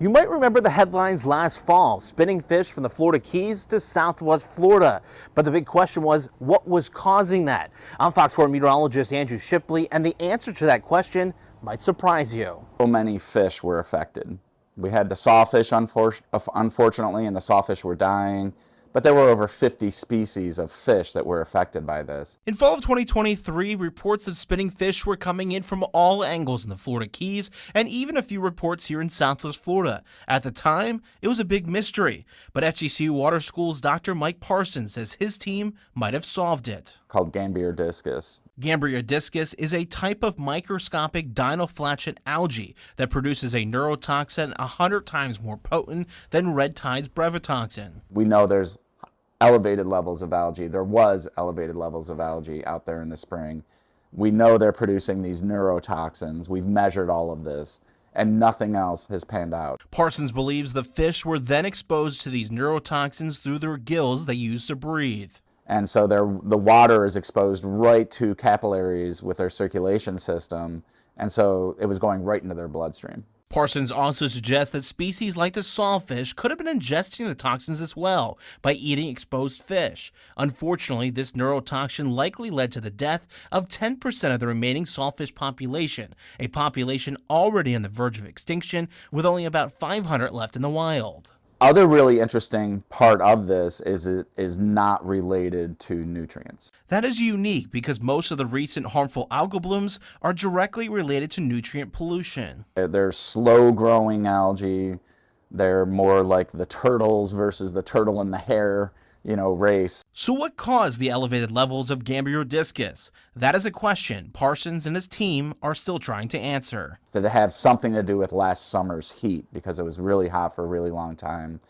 You might remember the headlines last fall, spinning fish from the Florida Keys to Southwest Florida. But the big question was, what was causing that? I'm Fox 4 meteorologist Andrew Shipley, and the answer to that question might surprise you. So many fish were affected. We had the sawfish, unfortunately, and the sawfish were dying. But there were over 50 species of fish that were affected by this. In fall of 2023, reports of spinning fish were coming in from all angles in the Florida Keys, and even a few reports here in Southwest Florida. At the time, it was a big mystery, but FGCU Water School's Dr. Mike Parsons says his team might have solved it. Called Gambia discus. Gambia discus is a type of microscopic dinoflagellate algae that produces a neurotoxin 100 times more potent than red tide's brevetoxin. We know there's elevated levels of algae. There was elevated levels of algae out there in the spring. We know they're producing these neurotoxins. We've measured all of this, and nothing else has panned out. Parsons believes the fish were then exposed to these neurotoxins through their gills they use to breathe. And so the water is exposed right to capillaries with their circulation system, and so it was going right into their bloodstream. Parsons also suggests that species like the sawfish could have been ingesting the toxins as well by eating exposed fish. Unfortunately, this neurotoxin likely led to the death of 10% of the remaining sawfish population, a population already on the verge of extinction with only about 500 left in the wild. Other really interesting part of this is it is not related to nutrients. That is unique because most of the recent harmful algal blooms are directly related to nutrient pollution. They're slow-growing algae. They're more like the turtles versus the turtle and the hare, race. So what caused the elevated levels of Gambia discus? That is a question Parsons and his team are still trying to answer. Did it have something to do with last summer's heat, because it was really hot for a really long time?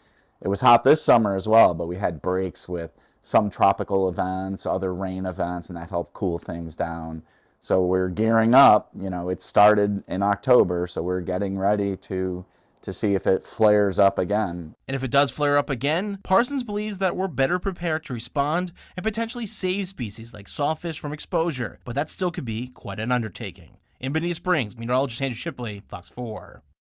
It was hot this summer as well, but we had breaks with some tropical events, other rain events, and that helped cool things down. So we're gearing up. It started in October, so we're getting ready to see if it flares up again. And if it does flare up again, Parsons believes that we're better prepared to respond and potentially save species like sawfish from exposure, but that still could be quite an undertaking. In Bonita Springs, meteorologist Andrew Shipley, Fox 4.